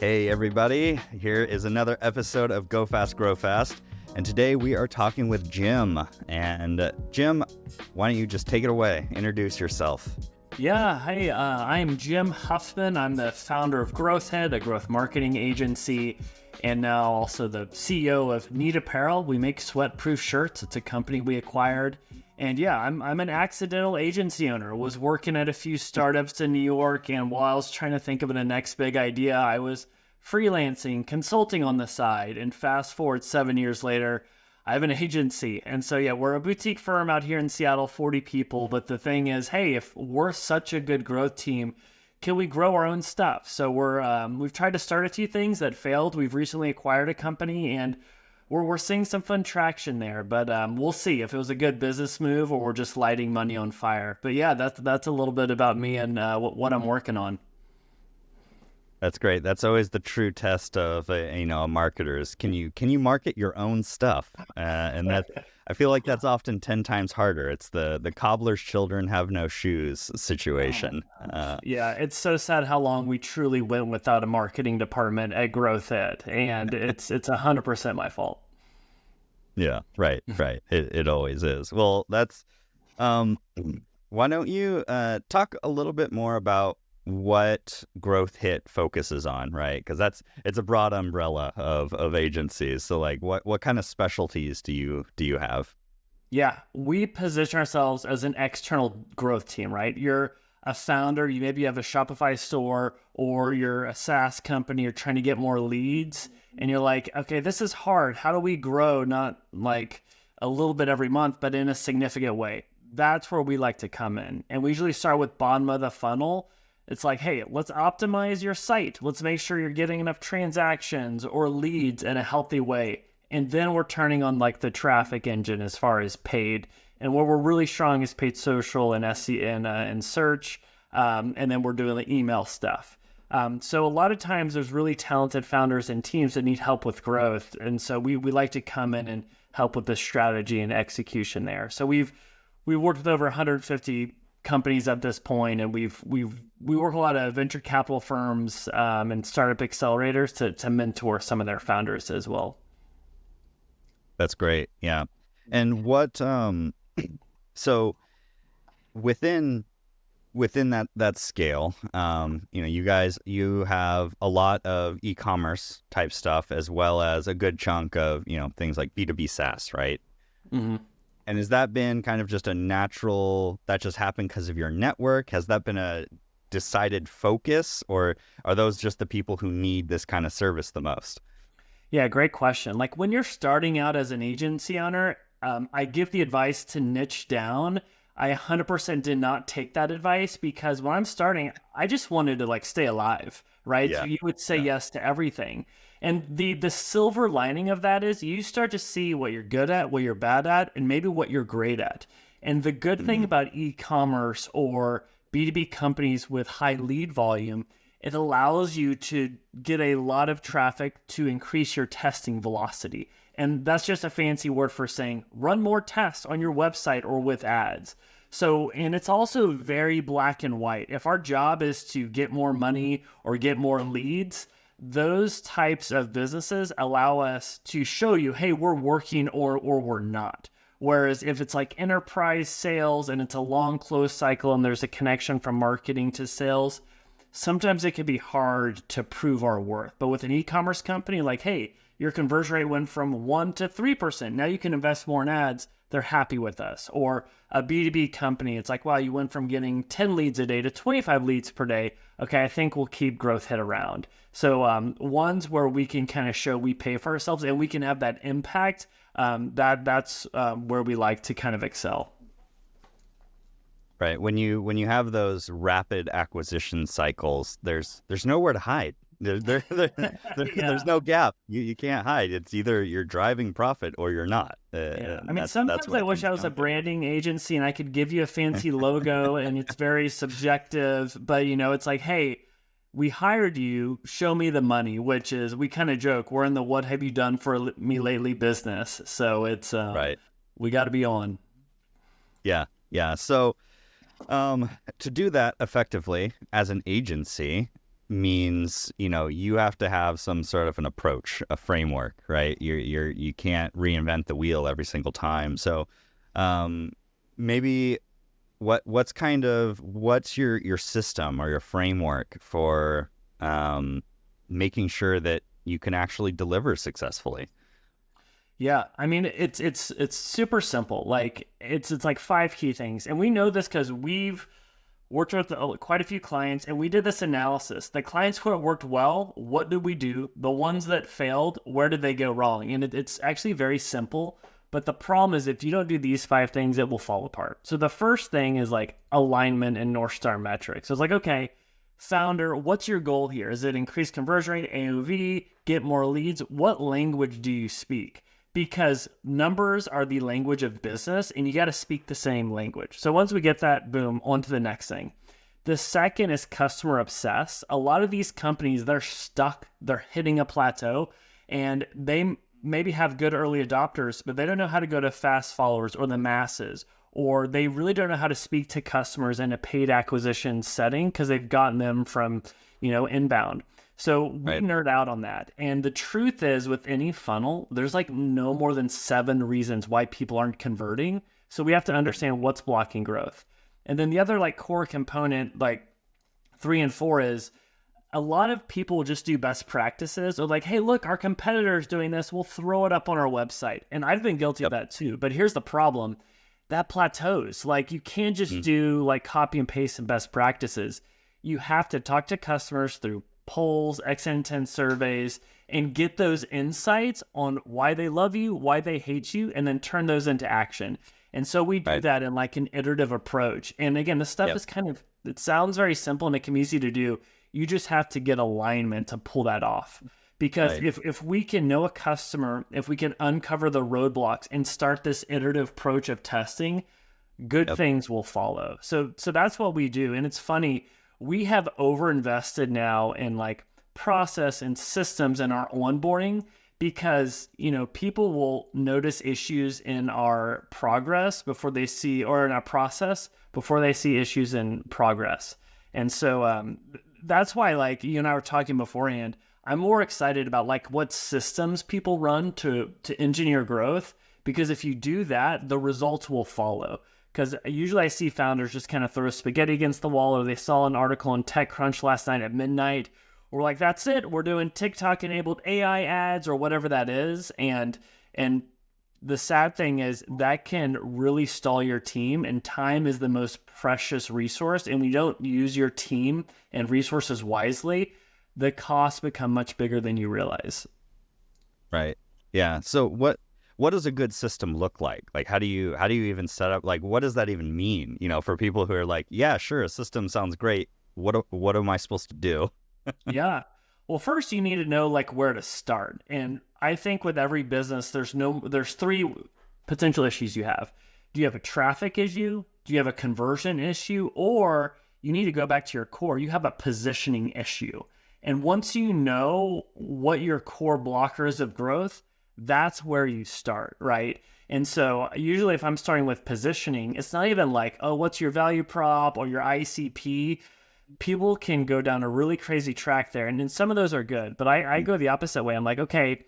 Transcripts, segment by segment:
Hey everybody, here is another episode of Go Fast, Grow Fast, and today we are talking with Jim. And Jim, why don't you just take it away, introduce yourself. Yeah, hi, I'm Jim Huffman. I'm the founder of GrowthHead, a growth marketing agency, and now also the CEO of Neat Apparel. We make sweat-proof shirts. It's a company we acquired. And yeah, I'm an accidental agency owner. Was working at a few startups in New York, and while I was trying to think of the next big idea, I was freelancing, consulting on the side, and fast forward 7 years later, I have an agency. And so yeah, we're a boutique firm out here in Seattle, 40 people. But the thing is, hey, if we're such a good growth team, can we grow our own stuff? So we've tried to start a few things that failed. We've recently acquired a company, and we're seeing some fun traction there, but we'll see if it was a good business move or we're just lighting money on fire. But yeah, that's a little bit about me and what I'm working on. That's great. That's always the true test of a marketer is can you market your own stuff? And that I feel like that's often 10 times harder. It's the cobbler's children have no shoes situation. Yeah, it's so sad how long we truly went without a marketing department at GrowthHead, and it's 100% my fault. Yeah, right. It always is. Well, that's why don't you talk a little bit more about what GrowthHead focuses on, right? Because it's a broad umbrella of agencies. So like what kind of specialties do you have? Yeah, we position ourselves as an external growth team, right? You're a founder, you maybe have a Shopify store, or you're a SaaS company, you're trying to get more leads, and you're like, okay, this is hard. How do we grow not like a little bit every month, but in a significant way? That's where we like to come in. And we usually start with bottom of the funnel. It's like, hey, let's optimize your site. Let's make sure you're getting enough transactions or leads in a healthy way. And then we're turning on like the traffic engine as far as paid. And where we're really strong is paid social and SEO and search. And then we're doing the email stuff. So a lot of times there's really talented founders and teams that need help with growth. And so we like to come in and help with the strategy and execution there. So we've worked with over 150 companies at this point, and we work with a lot of venture capital firms and startup accelerators to mentor some of their founders as well. That's great. Yeah. And what so within that scale, you have a lot of e-commerce type stuff as well as a good chunk of, things like B2B SaaS, right? Mm-hmm. And has that been kind of just a natural, that just happened because of your network? Has that been a decided focus, or are those just the people who need this kind of service the most? Yeah, great question. Like when you're starting out as an agency owner, I give the advice to niche down. I 100% did not take that advice because when I'm starting, I just wanted to like stay alive, right? Yeah. So you would say yes to everything. And the silver lining of that is you start to see what you're good at, what you're bad at, and maybe what you're great at. And the good thing about e-commerce or B2B companies with high lead volume, it allows you to get a lot of traffic to increase your testing velocity. And that's just a fancy word for saying run more tests on your website or with ads. So, and it's also very black and white. If our job is to get more money or get more leads, those types of businesses allow us to show you, hey, we're working or we're not. Whereas if it's like enterprise sales and it's a long close cycle and there's a connection from marketing to sales, sometimes it can be hard to prove our worth. But with an e-commerce company, like, hey, your conversion rate went from 1% to 3%. Now you can invest more in ads. They're happy with us. Or a B2B company, it's like, wow, you went from getting 10 leads a day to 25 leads per day. Okay, I think we'll keep GrowthHead around. So ones where we can kind of show we pay for ourselves and we can have that impact, that's where we like to kind of excel. Right. When you have those rapid acquisition cycles, there's nowhere to hide. There's no gap. You can't hide. It's either you're driving profit or you're not. I mean, sometimes I wish I was a branding agency and I could give you a fancy logo and it's very subjective, but it's like, hey, we hired you, show me the money, which is, we kind of joke, we're in the what have you done for me lately business. So it's, right. We got to be on. Yeah. So to do that effectively as an agency, means, you have to have some sort of an approach, a framework, right? You can't reinvent the wheel every single time. So, maybe what's your system or your framework for making sure that you can actually deliver successfully? Yeah, I mean it's super simple. Like it's like five key things, and we know this because we've worked with quite a few clients, and we did this analysis. The clients who worked well, what did we do? The ones that failed, where did they go wrong? And it's actually very simple. But the problem is if you don't do these five things, it will fall apart. So the first thing is like alignment and North Star metrics. So it's like, okay, founder, what's your goal here? Is it increase conversion rate, AOV, get more leads? What language do you speak? Because numbers are the language of business, and you got to speak the same language. So once we get that, boom, on to the next thing. The second is customer obsessed. A lot of these companies, they're stuck, they're hitting a plateau, and they maybe have good early adopters, but they don't know how to go to fast followers or the masses, or they really don't know how to speak to customers in a paid acquisition setting because they've gotten them from, inbound. So we nerd out on that. And the truth is, with any funnel, there's like no more than 7 reasons why people aren't converting. So we have to understand what's blocking growth. And then the other like core component, like 3 and 4, is a lot of people just do best practices or like, hey, look, our competitor's doing this. We'll throw it up on our website. And I've been guilty of that too. But here's the problem. That plateaus. Like you can't just do like copy and paste and best practices. You have to talk to customers through polls, X10 surveys, and get those insights on why they love you, why they hate you, and then turn those into action. And so we do that in like an iterative approach. And again, this stuff is it sounds very simple and it can be easy to do. You just have to get alignment to pull that off. Because if we can know a customer, if we can uncover the roadblocks and start this iterative approach of testing, good things will follow. So that's what we do. And it's funny, we have overinvested now in like process and systems in our onboarding because, people will notice issues in our progress before they see, or in our process before they see issues in progress. And so that's why, like you and I were talking beforehand, I'm more excited about like what systems people run to engineer growth, because if you do that, the results will follow. Because usually I see founders just kind of throw spaghetti against the wall, or they saw an article on TechCrunch last night at midnight, or like, that's it, we're doing TikTok-enabled AI ads or whatever that is. And the sad thing is that can really stall your team, and time is the most precious resource. And we don't use your team and resources wisely, the costs become much bigger than you realize. Right. Yeah. So what does a good system look like? Like, how do you even set up, like, what does that even mean? For people who are like, yeah, sure, a system sounds great. What am I supposed to do? Yeah. Well, first you need to know like where to start. And I think with every business, there's 3 potential issues you have. Do you have a traffic issue? Do you have a conversion issue? Or you need to go back to your core. You have a positioning issue. And once you know what your core blocker is of growth, that's where you start, right? And so usually if I'm starting with positioning, it's not even like, oh, what's your value prop or your ICP? People can go down a really crazy track there. And then some of those are good, but I go the opposite way. I'm like, okay,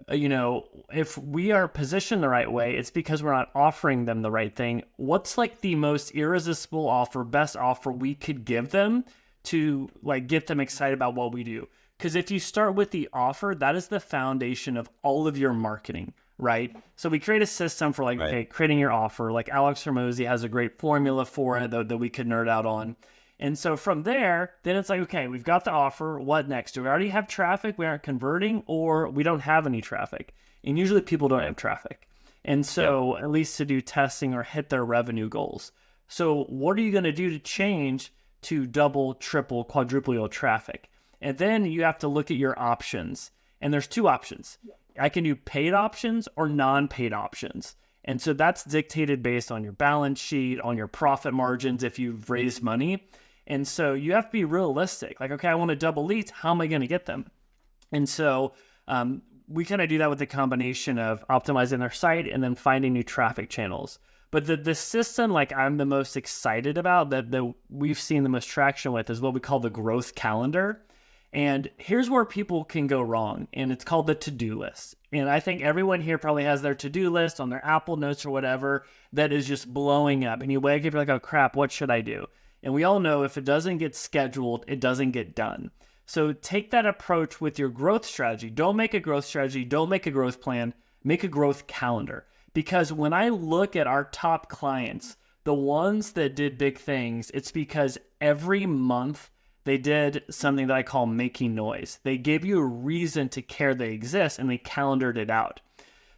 if we are positioned the right way, it's because we're not offering them the right thing. What's like the most irresistible offer, best offer we could give them to like get them excited about what we do? Because if you start with the offer, that is the foundation of all of your marketing, right? So we create a system for like, okay, creating your offer. Like Alex Hormozy has a great formula for it that we could nerd out on. And so from there, then it's like, okay, we've got the offer. What next? Do we already have traffic we aren't converting, or we don't have any traffic? And usually people don't have traffic. And so at least to do testing or hit their revenue goals. So what are you going to do to change to double, triple, quadruple your traffic? And then you have to look at your options. And there's 2 options. I can do paid options or non-paid options. And so that's dictated based on your balance sheet, on your profit margins if you've raised money. And so you have to be realistic. Like, okay, I want to double leads. How am I going to get them? And so we kind of do that with the combination of optimizing their site and then finding new traffic channels. But the system like I'm the most excited about that we've seen the most traction with is what we call the growth calendar. And here's where people can go wrong, and it's called the to-do list. And I think everyone here probably has their to-do list on their Apple Notes or whatever that is just blowing up. And you wake up, you're like, oh crap, what should I do? And we all know if it doesn't get scheduled, it doesn't get done. So take that approach with your growth strategy. Don't make a growth strategy. Don't make a growth plan. Make a growth calendar. Because when I look at our top clients, the ones that did big things, it's because every month they did something that I call making noise. They gave you a reason to care they exist, and they calendared it out.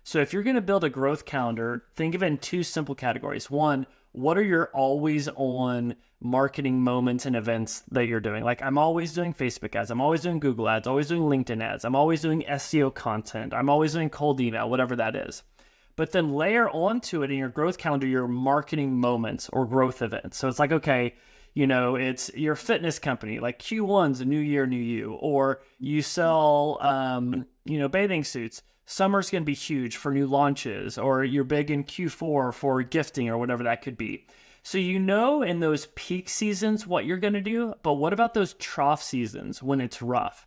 So if you're going to build a growth calendar, think of it in two simple categories. One, what are your always on marketing moments and events that you're doing? Like, I'm always doing Facebook ads. I'm always doing Google ads, always doing LinkedIn ads. I'm always doing SEO content. I'm always doing cold email, whatever that is. But then layer onto it in your growth calendar, your marketing moments or growth events. So it's like, okay, it's your fitness company, like Q1's a new year, new you, or you sell, bathing suits. Summer's going to be huge for new launches, or you're big in Q4 for gifting or whatever that could be. So in those peak seasons what you're going to do, but what about those trough seasons when it's rough?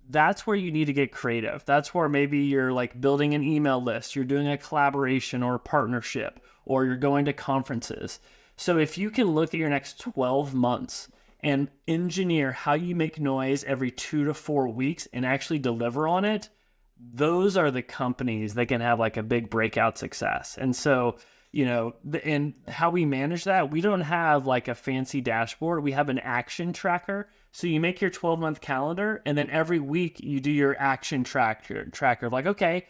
That's where you need to get creative. That's where maybe you're like building an email list, you're doing a collaboration or a partnership, or you're going to conferences. So if you can look at your next 12 months and engineer how you make noise every 2 to 4 weeks and actually deliver on it, those are the companies that can have like a big breakout success. And so, and how we manage that, we don't have like a fancy dashboard. We have an action tracker. So you make your 12-month calendar, and then every week you do your action tracker of like, okay,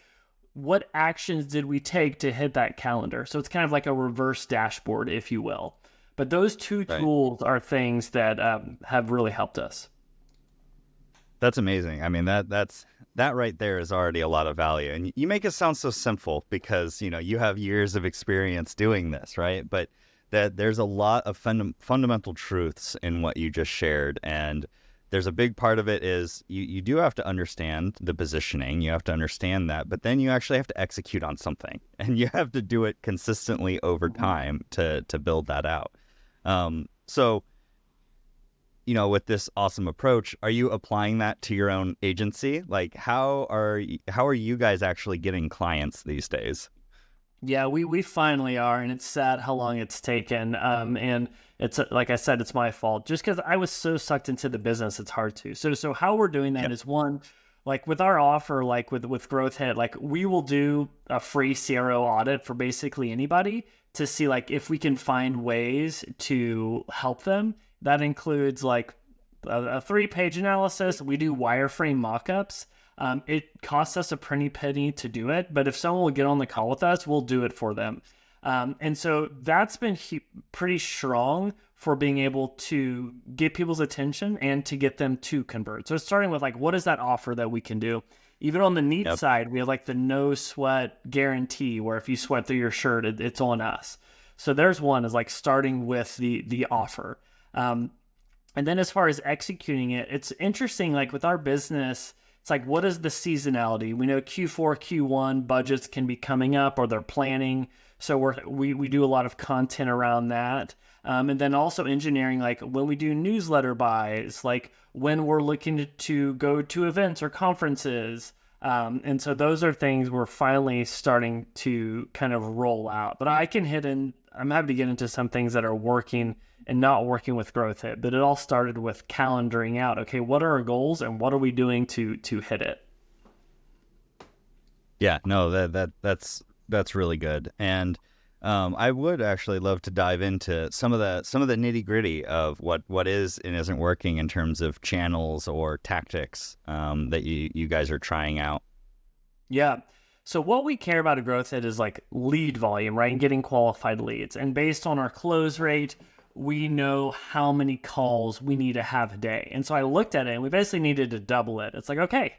what actions did we take to hit that calendar? So it's kind of like a reverse dashboard, if you will. But those two tools are things that have really helped us. That's amazing. I mean, that right there is already a lot of value. And you make it sound so simple because, you have years of experience doing this, right? But that there's a lot of fundamental truths in what you just shared. And there's a big part of it is you do have to understand the positioning. You have to understand that, but then you actually have to execute on something, and you have to do it consistently over time to build that out. So, with this awesome approach, are you applying that to your own agency? Like, how are you guys actually getting clients these days? Yeah, we finally are, and it's sad how long it's taken. And it's like I said, it's my fault. Just because I was so sucked into the business, it's hard to. So how we're doing that is one, like with our offer, like with Growth Hit, like we will do a free CRO audit for basically anybody to see like if we can find ways to help them. That includes like a 3-page analysis. We do wireframe mockups. It costs us a pretty penny to do it, but if someone will get on the call with us, we'll do it for them. And so that's been pretty strong for being able to get people's attention and to get them to convert. So starting with like, what is that offer that we can do? Even on the neat side, we have like the no sweat guarantee, where if you sweat through your shirt, it's on us. So there's one, is like starting with the offer. And then as far as executing it, it's interesting, like with our business, it's like, what is the seasonality? We know Q4, Q1 budgets can be coming up, or they're planning. So we do a lot of content around that. And then also engineering, like when we do newsletter buys, like when we're looking to go to events or conferences. And so those are things we're finally starting to kind of roll out. But I'm happy to get into some things that are working and not working with Growth Hit. But it all started with calendaring out, okay, what are our goals and what are we doing to hit it? Yeah, no, that's really good. And I would actually love to dive into some of the nitty gritty of what is and isn't working in terms of channels or tactics that you guys are trying out. Yeah. So what we care about at Growth Hit is like lead volume, right? And getting qualified leads. And based on our close rate, we know how many calls we need to have a day. And so I looked at it, and we basically needed to double it. It's like, okay,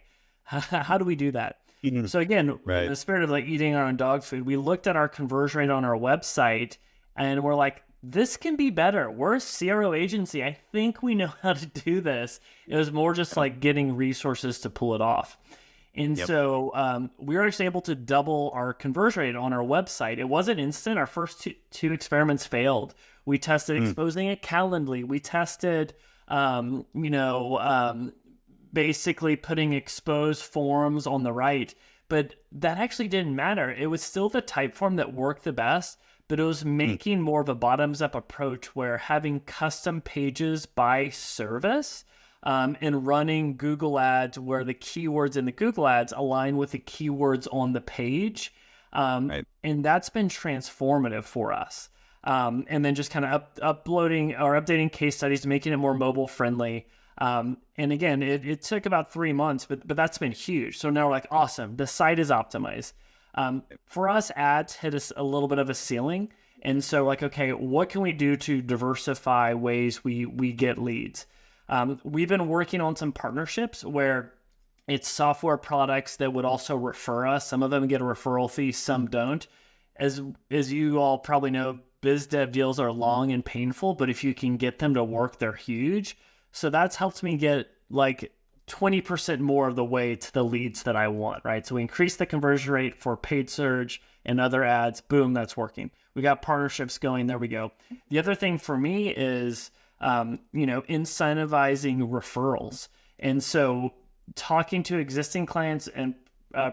how do we do that? So again, in the spirit of like eating our own dog food, we looked at our conversion rate on our website, and we're like, this can be better. We're a CRO agency. I think we know how to do this. It was more just like getting resources to pull it off. And so we were actually able to double our conversion rate on our website. It wasn't instant. Our first two experiments failed. We tested exposing it Calendly. We tested, basically putting exposed forms on the right. But that actually didn't matter. It was still the type form that worked the best, but it was Mm, making more of a bottoms up approach where having custom pages by service and running Google ads where the keywords in the Google ads align with the keywords on the page. right. And that's been transformative for us. And then just kind of uploading or updating case studies, making it more mobile friendly. And again, it took about 3 months, but that's been huge. So now we're like, awesome, the site is optimized. For us, ads hit us a little bit of a ceiling. And so like, okay, what can we do to diversify ways we get leads? We've been working on some partnerships where it's software products that would also refer us. Some of them get a referral fee, some don't. As you all probably know, biz dev deals are long and painful, but if you can get them to work, they're huge. So that's helped me get like 20% more of the way to the leads that I want, right? So we increase the conversion rate for paid search and other ads. Boom, that's working. We got partnerships going. There we go. The other thing for me is, incentivizing referrals. And so talking to existing clients and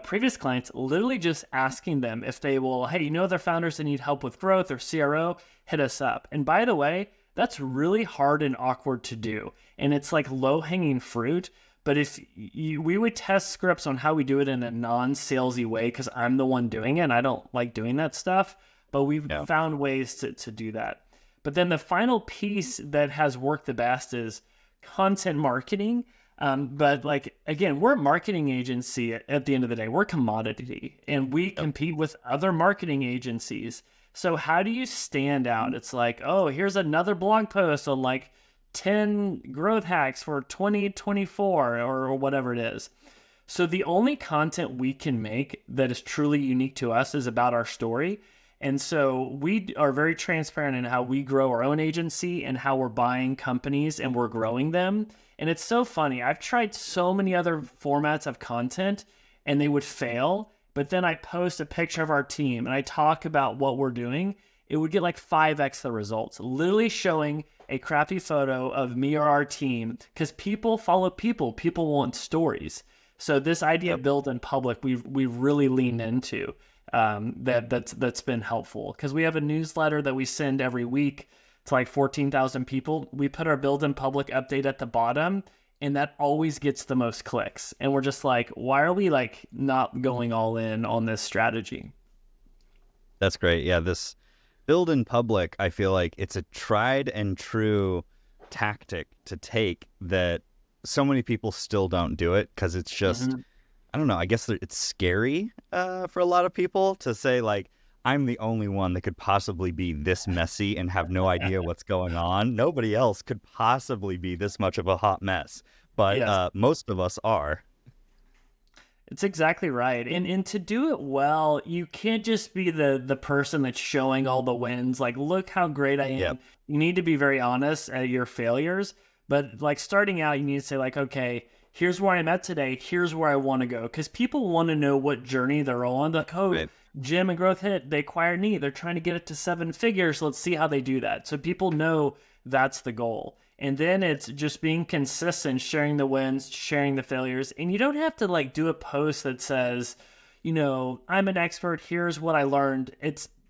previous clients, literally just asking them if they will, hey, their founders that need help with growth or CRO, hit us up. And by the way, that's really hard and awkward to do. And it's like low hanging fruit. But if we would test scripts on how we do it in a non-salesy way, because I'm the one doing it and I don't like doing that stuff, but we've found ways to do that. But then the final piece that has worked the best is content marketing. But like, again, we're a marketing agency at the end of the day. We're a commodity and we compete with other marketing agencies. So how do you stand out? It's like, oh, here's another blog post on like 10 growth hacks for 2024 or whatever it is. So the only content we can make that is truly unique to us is about our story. And so we are very transparent in how we grow our own agency and how we're buying companies and we're growing them. And it's so funny. I've tried so many other formats of content and they would fail. But then I post a picture of our team and I talk about what we're doing. It would get like 5x the results, literally showing a crappy photo of me or our team, because people follow people. People want stories. So this idea of build in public, we've really leaned into. That's been helpful because we have a newsletter that we send every week to like 14,000 people. We put our build in public update at the bottom and that always gets the most clicks. And we're just like, why are we like not going all in on this strategy? That's great. Yeah, this build in public, I feel like it's a tried and true tactic to take that so many people still don't do it because it's just, I don't know, I guess it's scary for a lot of people to say like, I'm the only one that could possibly be this messy and have no idea what's going on. Nobody else could possibly be this much of a hot mess, but most of us are. It's exactly right. And to do it well, you can't just be the person that's showing all the wins. Like, look how great I am. Yep. You need to be very honest at your failures. But like starting out, you need to say like, okay, here's where I'm at today. Here's where I want to go. Because people want to know what journey they're on. Like, oh, Right. Jim and Growth hit, they acquired me. They're trying to get it to 7 figures. Let's see how they do that. So people know that's the goal. And then it's just being consistent, sharing the wins, sharing the failures. And you don't have to like do a post that says, I'm an expert. Here's what I learned.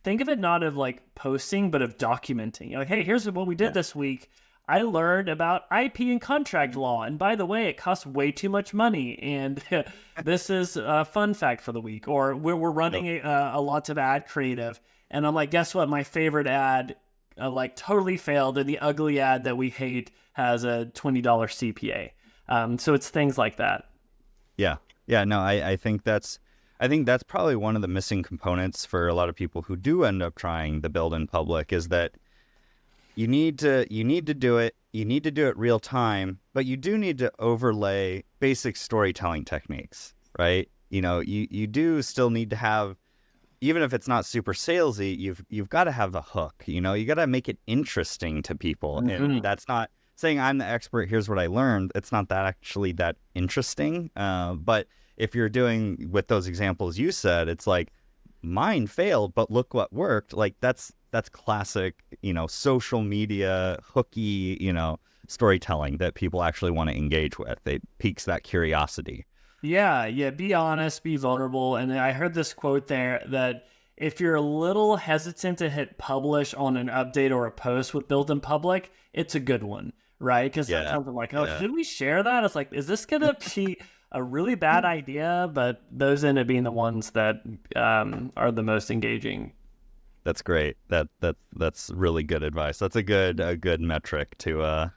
Think of it not of like posting, but of documenting. You're like, hey, here's what we did this week. I learned about IP and contract law. And by the way, it costs way too much money. And this is a fun fact for the week. Or we're running a lots of ad creative. And I'm like, guess what? My favorite ad like totally failed. And the ugly ad that we hate has a $20 CPA. So it's things like that. Yeah. Yeah. No, I think that's probably one of the missing components for a lot of people who do end up trying the build in public is that you need to do it. You need to do it real time, but you do need to overlay basic storytelling techniques, right? You do still need to have, even if it's not super salesy, you've got to have a hook. You got to make it interesting to people, and that's not saying I'm the expert. Here's what I learned. It's not that actually that interesting. But if you're doing with those examples you said, it's like mine failed, but look what worked. Like that's classic, social media hooky, storytelling that people actually want to engage with. It piques that curiosity. Yeah, be honest, be vulnerable. And I heard this quote there that if you're a little hesitant to hit publish on an update or a post with built in public, it's a good one, right? Because Yeah. sometimes I'm like, oh, should we share that? It's like, is this going to be a really bad idea? But those end up being the ones that are the most engaging. That's great. That's really good advice. That's a good metric to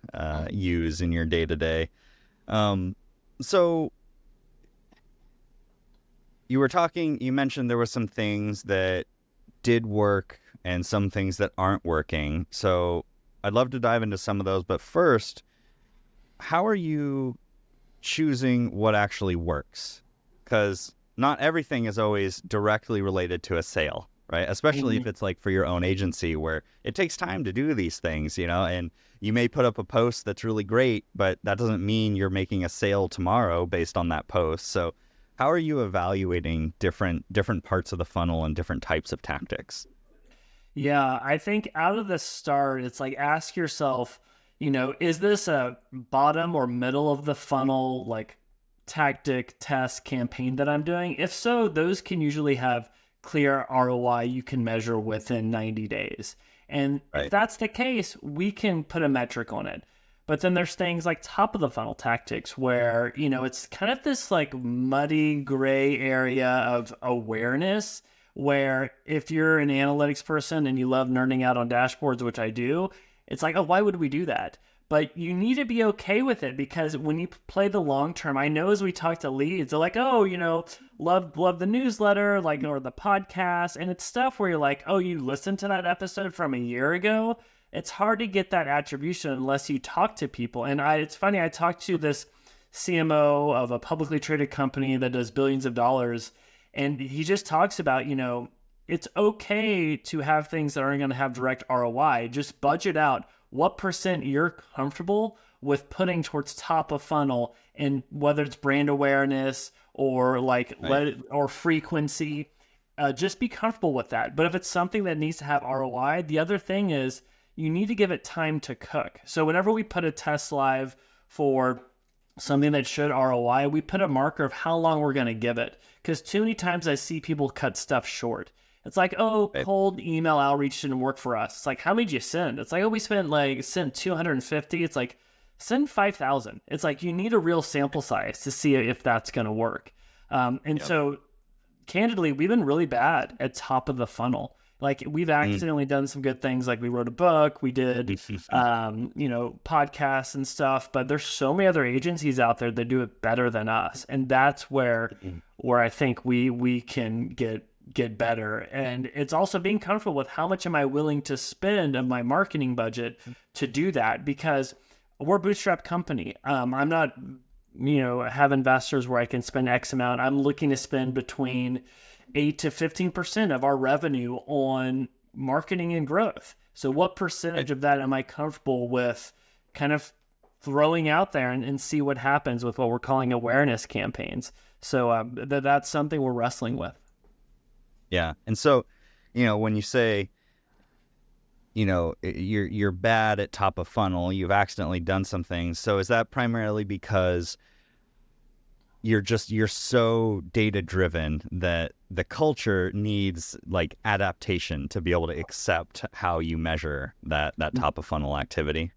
use in your day to day. So you mentioned there were some things that did work and some things that aren't working. So I'd love to dive into some of those. But first, how are you choosing what actually works? Because not everything is always directly related to a sale, right? Especially if it's like for your own agency where it takes time to do these things, and you may put up a post that's really great, but that doesn't mean you're making a sale tomorrow based on that post. So how are you evaluating different parts of the funnel and different types of tactics? Yeah, I think out of the start, it's like ask yourself, is this a bottom or middle of the funnel, like tactic, test, campaign that I'm doing? If so, those can usually have clear ROI you can measure within 90 days. And if that's the case, we can put a metric on it. But then there's things like top of the funnel tactics where, it's kind of this like muddy gray area of awareness where if you're an analytics person and you love nerding out on dashboards, which I do, it's like, oh, why would we do that? But you need to be okay with it because when you play the long term, I know as we talk to leads, they're like, oh, love the newsletter, like, or the podcast. And it's stuff where you're like, oh, you listened to that episode from a year ago. It's hard to get that attribution unless you talk to people. And it's funny, I talked to this CMO of a publicly traded company that does billions of dollars. And he just talks about, it's okay to have things that aren't going to have direct ROI. Just budget out what % you're comfortable with putting towards top of funnel, and whether it's brand awareness or or frequency, just be comfortable with that. But if it's something that needs to have ROI, the other thing is you need to give it time to cook. So whenever we put a test live for something that should ROI, we put a marker of how long we're going to give it. Because too many times I see people cut stuff short. It's like, oh, cold email outreach didn't work for us. It's like, how many did you send? It's like, oh, we sent 250. It's like, send 5,000. It's like, you need a real sample size to see if that's going to work. So candidly, we've been really bad at top of the funnel. Like we've accidentally done some good things. Like we wrote a book, we did, podcasts and stuff, but there's so many other agencies out there that do it better than us. And that's where I think we can get better. And it's also being comfortable with how much am I willing to spend of my marketing budget to do that, because we're a bootstrap company. I'm not, have investors where I can spend X amount. I'm looking to spend between 8 to 15% of our revenue on marketing and growth. So what percentage of that am I comfortable with kind of throwing out there and see what happens with what we're calling awareness campaigns? So that's something we're wrestling with. Yeah. And so, when you say, you're bad at top of funnel, you've accidentally done some things. So is that primarily because you're so data driven that the culture needs like adaptation to be able to accept how you measure that top of funnel activity?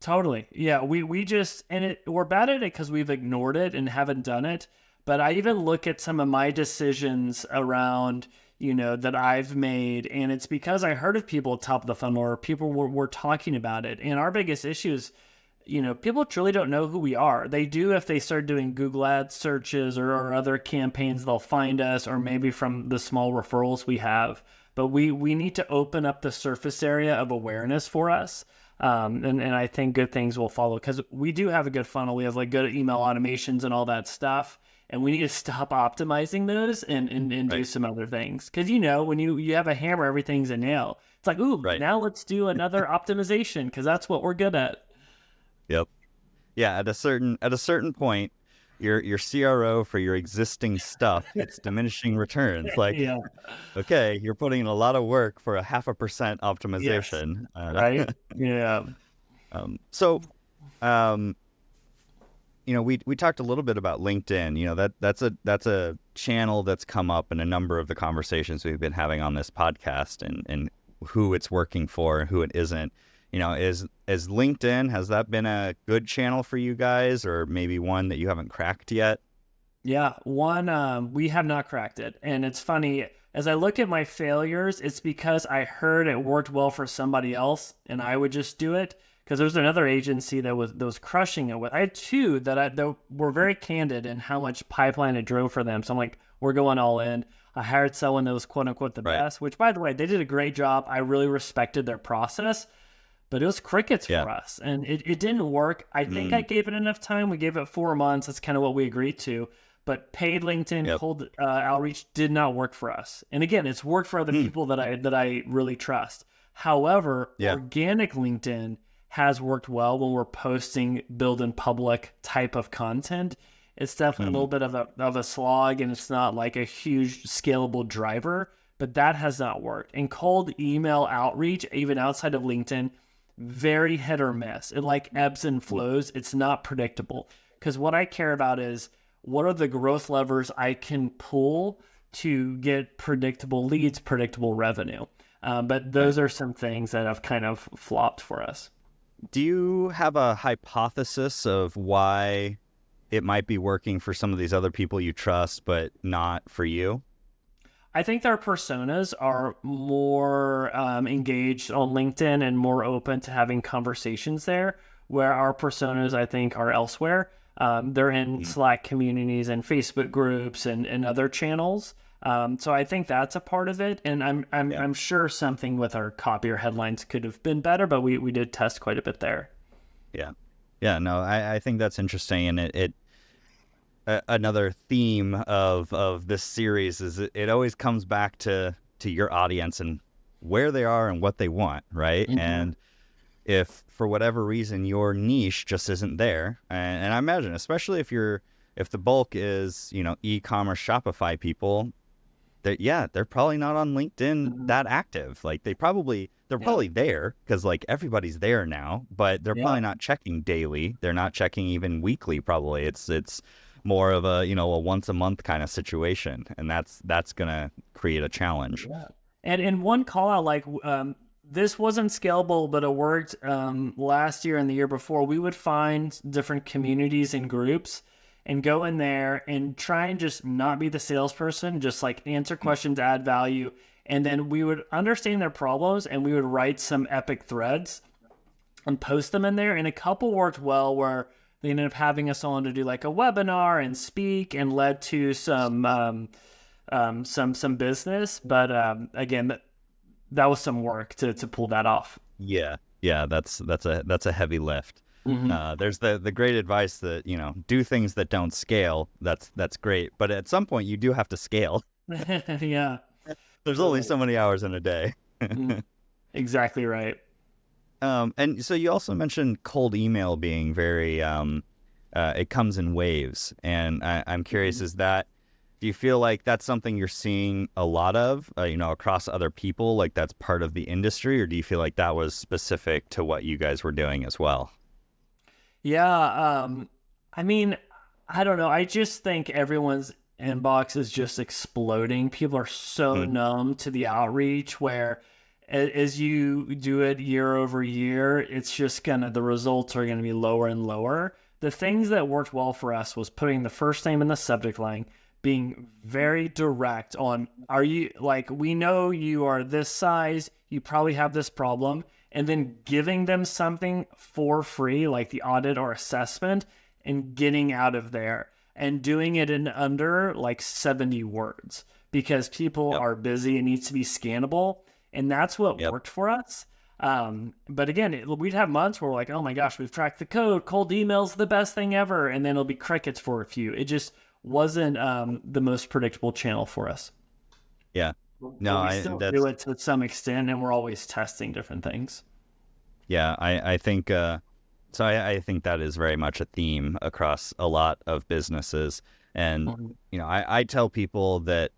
Totally. Yeah. We just, we're bad at it because we've ignored it and haven't done it. But I even look at some of my decisions around, that I've made, and it's because I heard of people at top of the funnel or people were talking about it. And our biggest issue is, people truly don't know who we are. They do if they start doing Google Ads searches or other campaigns, they'll find us, or maybe from the small referrals we have. But we need to open up the surface area of awareness for us. And I think good things will follow, because we do have a good funnel. We have like good email automations and all that stuff. And we need to stop optimizing those and do some other things. Because, when you have a hammer, everything's a nail. It's like, ooh, now let's do another optimization, because that's what we're good at. Yep. Yeah. At a certain point, your CRO for your existing stuff, it's diminishing returns. Like, okay, you're putting in a lot of work for a 0.5% optimization. Yes. Right? Yeah. So um, we talked a little bit about LinkedIn. That's a channel that's come up in a number of the conversations we've been having on this podcast, and who it's working for and who it isn't. Is LinkedIn, has that been a good channel for you guys, or maybe one that you haven't cracked yet? Yeah, we have not cracked it. And it's funny, as I look at my failures, it's because I heard it worked well for somebody else and I would just do it. Because there's another agency that was crushing it with. I had two that were very candid in how much pipeline it drove for them. So I'm like, we're going all in. I hired someone that was quote unquote the Right. best, which by the way, they did a great job. I really respected their process, but it was crickets Yeah. for us and it didn't work. I think I gave it enough time. We gave it 4 months. That's kind of what we agreed to. But paid LinkedIn Yep. cold outreach did not work for us. And again, it's worked for other people that I really trust. However, Yeah. organic LinkedIn has worked well when we're posting build in public type of content. It's definitely a little bit of a slog, and it's not like a huge scalable driver, but that has not worked. And cold email outreach, even outside of LinkedIn, very hit or miss. It like ebbs and flows. It's not predictable. Because what I care about is what are the growth levers I can pull to get predictable leads, predictable revenue. But those are some things that have kind of flopped for us. Do you have a hypothesis of why it might be working for some of these other people you trust, but not for you? I think their personas are more engaged on LinkedIn and more open to having conversations there, where our personas, I think, are elsewhere. They're in Slack communities and Facebook groups and other channels. So I think that's a part of it. And I'm sure something with our copy or headlines could have been better, but we did test quite a bit there. Yeah. Yeah, no, I think that's interesting. And another theme of this series is it always comes back to your audience and where they are and what they want, right? Mm-hmm. And if for whatever reason your niche just isn't there, and I imagine, especially if the bulk is, e-commerce Shopify people, they're probably not on LinkedIn that active. Like they're probably there because like everybody's there now, but they're probably not checking daily. They're not checking even weekly. Probably it's more of a once a month kind of situation, and that's gonna create a challenge. Yeah. And one call out, like this wasn't scalable, but it worked last year and the year before. We would find different communities and groups and go in there and try and just not be the salesperson, just like answer questions, add value. And then we would understand their problems and we would write some epic threads and post them in there. And a couple worked well where they ended up having us on to do like a webinar and speak and led to some business. But again, that was some work to pull that off. Yeah, that's a heavy lift. There's the great advice that do things that don't scale. That's great, but at some point you do have to scale. Yeah, There's only so many hours in a day. exactly right. And so you also mentioned cold email being very it comes in waves, and I'm curious, do you feel like that's something you're seeing a lot of across other people, like that's part of the industry, or do you feel like that was specific to what you guys were doing as well? Yeah, I mean, I don't know. I just think everyone's inbox is just exploding. People are so numb to the outreach where as you do it year over year, it's just the results are gonna be lower and lower. The things that worked well for us was putting the first name in the subject line, being very direct on, are you, like, we know you are this size, you probably have this problem, and then giving them something for free, like the audit or assessment, and getting out of there and doing it in under like 70 words because people are busy. It needs to be scannable. And that's what worked for us. But again, we'd have months where we're like, oh my gosh, we've cracked the code. Cold email's the best thing ever. And then it'll be crickets for a few. It just wasn't the most predictable channel for us. Yeah. No, we still do it to some extent, and we're always testing different things. Yeah, I think so. I think that is very much a theme across a lot of businesses, and I tell people that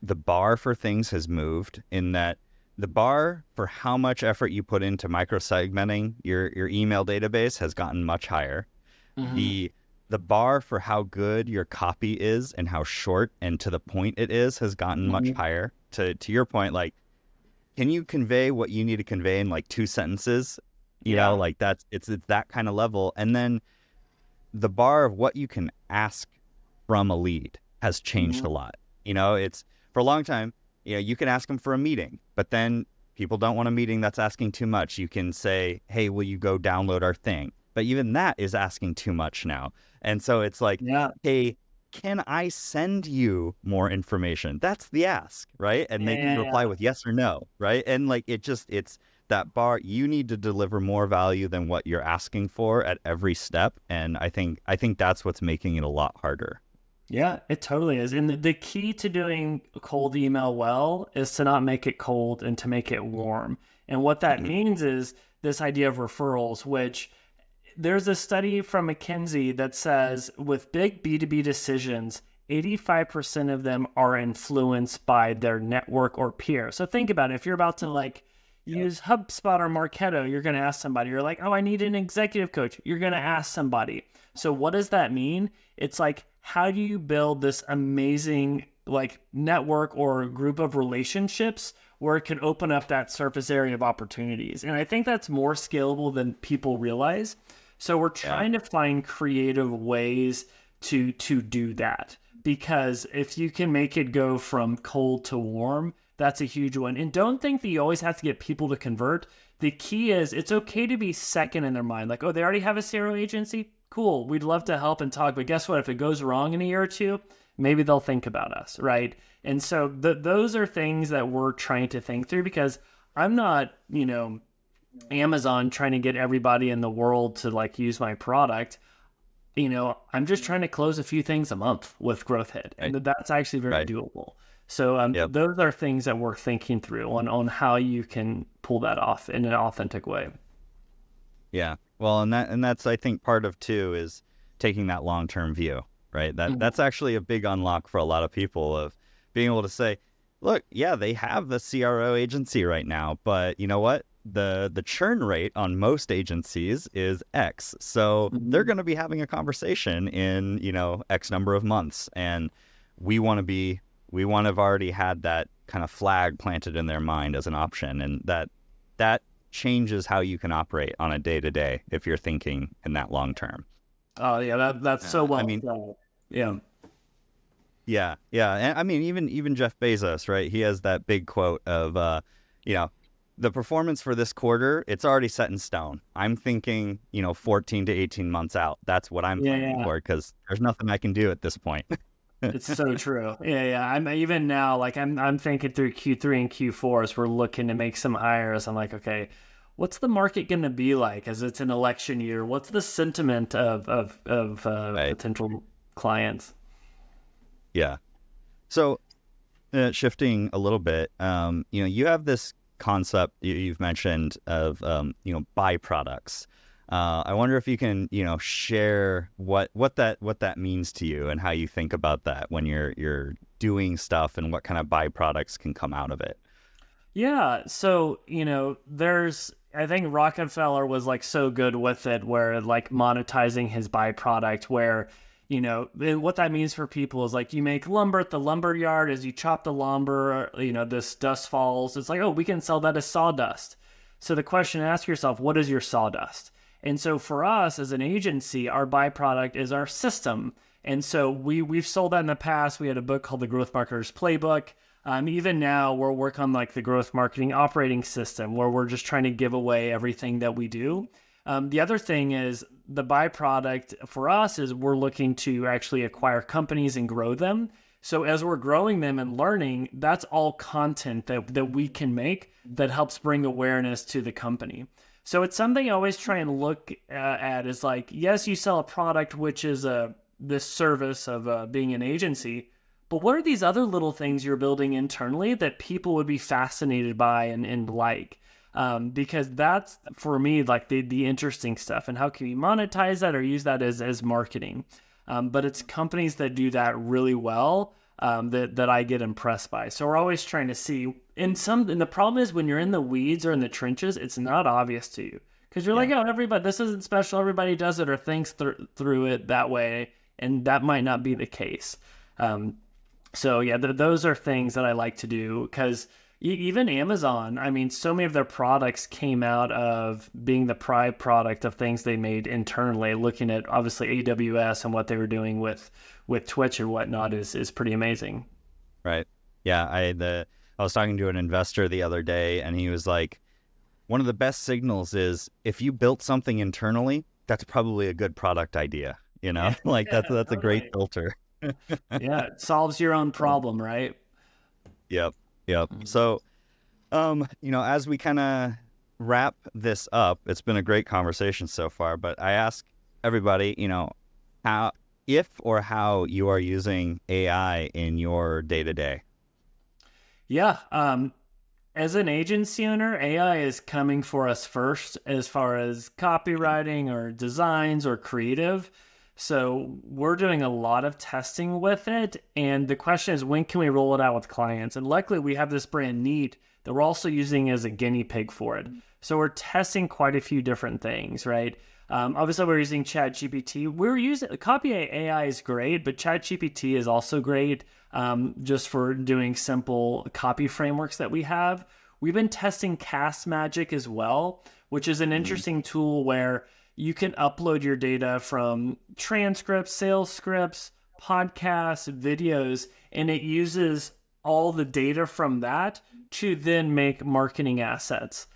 the bar for things has moved in that the bar for how much effort you put into microsegmenting your email database has gotten much higher. Mm-hmm. The bar for how good your copy is and how short and to the point it is has gotten much Mm-hmm. higher. To your point, like, can you convey what you need to convey in like 2 sentences? Yeah. Like it's that kind of level. And then the bar of what you can ask from a lead has changed Mm-hmm. a lot. It's for a long time, you can ask them for a meeting, but then people don't want a meeting that's asking too much. You can say, hey, will you go download our thing? But even that is asking too much now. And so it's like, Yeah. hey, can I send you more information? That's the ask, right? And they can Yeah. reply Yeah. with yes or no, right? And like it's that bar. You need to deliver more value than what you're asking for at every step. And I think that's what's making it a lot harder. Yeah, it totally is. And the key to doing cold email well is to not make it cold and to make it warm. And what that Mhm. means is this idea of referrals, which there's a study from McKinsey that says with big B2B decisions, 85% of them are influenced by their network or peer. So think about it. If you're about to like use HubSpot or Marketo, you're going to ask somebody. You're like, oh, I need an executive coach. You're going to ask somebody. So what does that mean? It's like, how do you build this amazing like network or group of relationships where it can open up that surface area of opportunities? And I think that's more scalable than people realize. So we're Yeah. trying to find creative ways to do that, because if you can make it go from cold to warm, that's a huge one. And don't think that you always have to get people to convert. The key is it's okay to be second in their mind. Like, oh, they already have a CRO agency? Cool. We'd love to help and talk. But guess what? If it goes wrong in a year or two, maybe they'll think about us, right? And so those are things that we're trying to think through, because I'm not, Amazon trying to get everybody in the world to like use my product. I'm just trying to close a few things a month with Growth Hit, and Right. that's actually very Right. doable. So Yep. those are things that we're thinking through on how you can pull that off in an authentic way. Yeah. Well, and that's I think part of too is taking that long-term view, right? That's Mhm. actually a big unlock for a lot of people of being able to say, look, yeah, they have the CRO agency right now, but you know what? The churn rate on most agencies is X. So they're Mhm. going to be having a conversation in, X number of months, and we want to have already had that kind of flag planted in their mind as an option, and that changes how you can operate on a day-to-day if you're thinking in that long term. Oh yeah, that's so I well mean, said. Yeah. yeah. And I mean, even Jeff Bezos, right? He has that big quote of, you know, the performance for this quarter, it's already set in stone. I'm thinking, 14 to 18 months out. That's what I'm Yeah, planning yeah. for because there's nothing I can do at this point. It's so true. Yeah, yeah. I'm even now like I'm thinking through Q3 and Q4 as we're looking to make some hires. I'm like, okay, what's the market going to be like as it's an election year? What's the sentiment of Right. potential clients? Yeah. So shifting a little bit, you have this concept you've mentioned of, byproducts. I wonder if you can, share what that means to you and how you think about that when you're doing stuff and what kind of byproducts can come out of it. Yeah, so I think Rockefeller was like so good with it, where like monetizing his byproduct, where what that means for people is like you make lumber at the lumber yard. As you chop the lumber, this dust falls. It's like, oh, we can sell that as sawdust. So the question to ask yourself, what is your sawdust? And so for us as an agency, our byproduct is our system. And so we've sold that in the past. We had a book called The Growth Marketer's Playbook. Even now, we're working on like the growth marketing operating system, where we're just trying to give away everything that we do. The other thing is the byproduct for us is we're looking to actually acquire companies and grow them. So as we're growing them and learning, that's all content that we can make that helps bring awareness to the company. So it's something I always try and look at is like, yes, you sell a product, which is this service of being an agency, but what are these other little things you're building internally that people would be fascinated by and like? Because that's for me like the interesting stuff, and how can you monetize that or use that as marketing? But it's companies that do that really well that I get impressed by. So we're always trying to see. And the problem is when you're in the weeds or in the trenches, it's not obvious to you because you're like, oh, everybody, this isn't special. Everybody does it or thinks through it that way, and that might not be the case. So yeah, those are things that I like to do because even Amazon, I mean, so many of their products came out of being the pride product of things they made internally. Looking at obviously AWS and what they were doing with Twitch and whatnot is pretty amazing. Right. Yeah. I was talking to an investor the other day, and he was like, one of the best signals is if you built something internally, that's probably a good product idea. Like that's a great filter. Yeah, it solves your own problem, right? Yep. So, as we kind of wrap this up, it's been a great conversation so far, but I ask everybody, how you are using AI in your day-to-day. Yeah. As an agency owner, AI is coming for us first as far as copywriting or designs or creative. So we're doing a lot of testing with it. And the question is, when can we roll it out with clients? And luckily, we have this brand Neat that we're also using as a guinea pig for it. So we're testing quite a few different things, right? Obviously, we're using ChatGPT. We're using Copy AI is great, but ChatGPT is also great just for doing simple copy frameworks that we have. We've been testing Cast Magic as well, which is an interesting tool where you can upload your data from transcripts, sales scripts, podcasts, videos, and it uses all the data from that to then make marketing assets.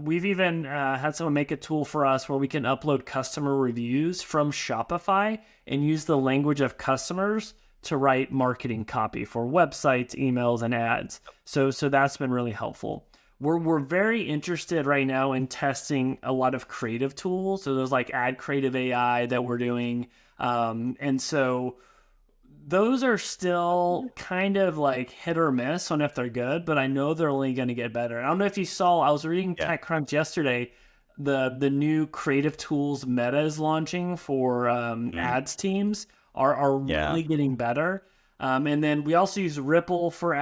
We've even had someone make a tool for us where we can upload customer reviews from Shopify and use the language of customers to write marketing copy for websites, emails, and ads. So that's been really helpful. We're very interested right now in testing a lot of creative tools. So there's like Ad Creative AI that we're doing. And so those are still kind of like hit or miss on if they're good, but I know they're only going to get better. I don't know if you saw, I was reading TechCrunch yesterday, the new creative tools Meta is launching for ads teams are really getting better. And then we also use Ripple for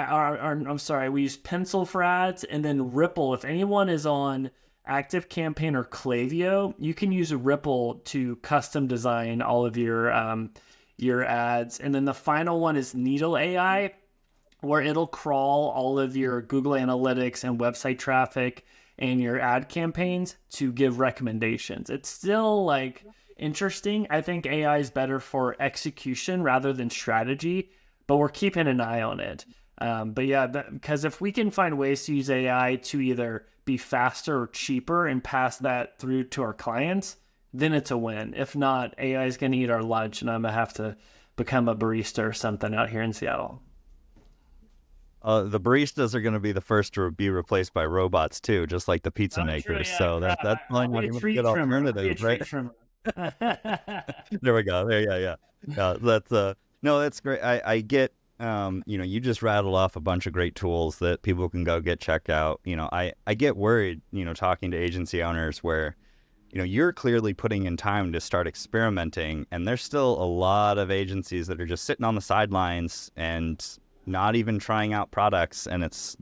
we use Pencil for ads, and then Ripple. If anyone is on ActiveCampaign or Klaviyo, you can use Ripple to custom design all of your ads. And then the final one is Needle AI, where it'll crawl all of your Google Analytics and website traffic and your ad campaigns to give recommendations. It's still like interesting. I think AI is better for execution rather than strategy, but we're keeping an eye on it. But yeah, because if we can find ways to use AI to either be faster or cheaper and pass that through to our clients, then it's a win. If not, AI is going to eat our lunch, and I'm going to have to become a barista or something out here in Seattle. The baristas are going to be the first to be replaced by robots too, just like the pizza makers. Yeah. So that's probably not even a good alternative, right? There we go. Yeah. That's great. I get, you just rattled off a bunch of great tools that people can go check out. I get worried, talking to agency owners where, you're clearly putting in time to start experimenting, and there's still a lot of agencies that are just sitting on the sidelines and not even trying out products, and that's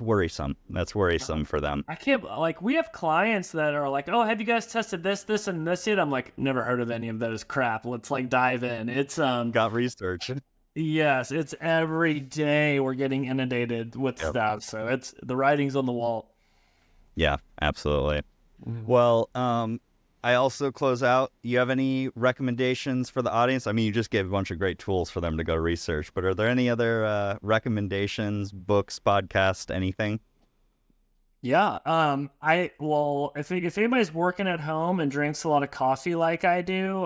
worrisome. That's worrisome for them. I can't, we have clients that are like, oh, have you guys tested this and this yet? I'm like, never heard of any of those crap. Let's dive in. It's got research. Yes, it's every day we're getting inundated with stuff. So it's the writing's on the wall. Yeah, absolutely. Well, I also close out. You have any recommendations for the audience? I mean, you just gave a bunch of great tools for them to go research, but are there any other recommendations, books, podcasts, anything? Yeah. If anybody's working at home and drinks a lot of coffee like I do,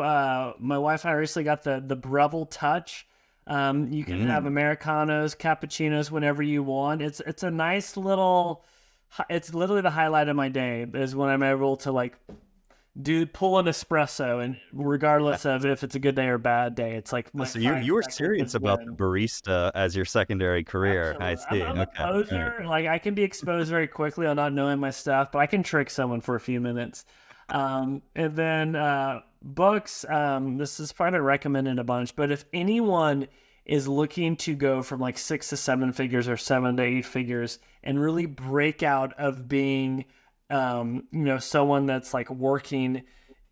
my wife and I recently got the Revolved Touch. You can have Americanos, cappuccinos whenever you want. It's a nice little. It's literally the highlight of my day is when I'm able to pull an espresso, and regardless of if it's a good day or bad day, it's like so you were serious about the barista as your secondary career. Absolutely. I see. I'm a poser. I can be exposed very quickly on not knowing my stuff, but I can trick someone for a few minutes. And then books. This is probably recommended a bunch, but if anyone is looking to go from like 6 to 7 figures or 7 to 8 figures and really break out of being, someone that's like working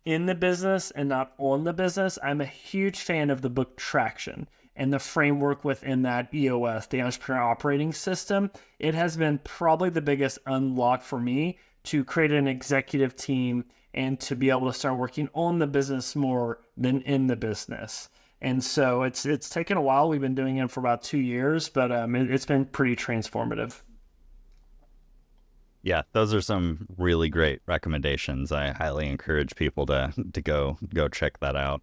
in the business and not on the business. I'm a huge fan of the book Traction and the framework within that EOS, the Entrepreneur Operating System. It has been probably the biggest unlock for me to create an executive team and to be able to start working on the business more than in the business. And so it's taken a while. We've been doing it for about 2 years, but it's been pretty transformative. Yeah, those are some really great recommendations. I highly encourage people to go check that out.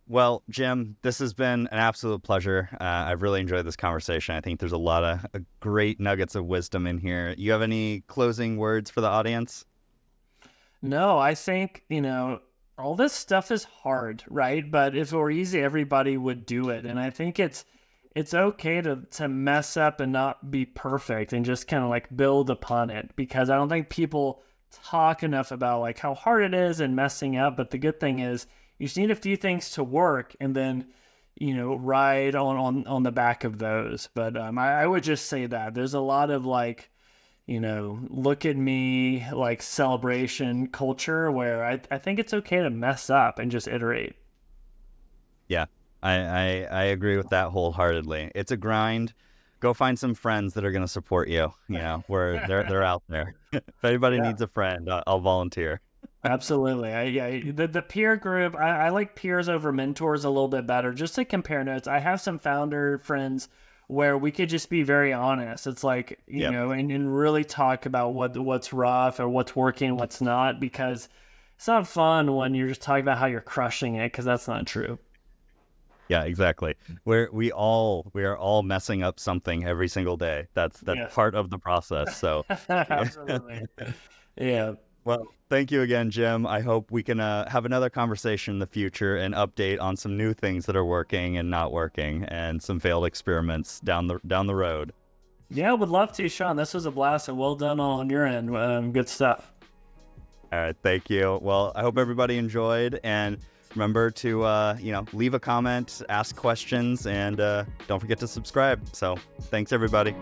Well, Jim, this has been an absolute pleasure. I've really enjoyed this conversation. I think there's a lot of great nuggets of wisdom in here. You have any closing words for the audience? No, I think, all this stuff is hard, right? But if it were easy, everybody would do it. And I think it's okay to mess up and not be perfect and just kind of like build upon it, because I don't think people talk enough about like how hard it is and messing up. But the good thing is you just need a few things to work and then, ride on the back of those. But I would just say that there's a lot of like, look at me, like celebration culture where I think it's okay to mess up and just iterate. Yeah, I agree with that wholeheartedly. It's a grind. Go find some friends that are going to support you. Where they're out there. If anybody needs a friend, I'll volunteer. Absolutely. The peer group, I like peers over mentors a little bit better, just to compare notes. I have some founder friends where we could just be very honest. It's like, and really talk about what's rough or what's working, what's not, because it's not fun when you're just talking about how you're crushing it, because that's not true. Yeah, exactly. We are all messing up something every single day. That's part of the process. So absolutely. Yeah. Well, thank you again, Jim. I hope we can have another conversation in the future and update on some new things that are working and not working, and some failed experiments down the road. Yeah, would love to, Sean. This was a blast, and well done on your end. Good stuff. All right, thank you. Well, I hope everybody enjoyed, and remember to leave a comment, ask questions, and don't forget to subscribe. So, thanks everybody.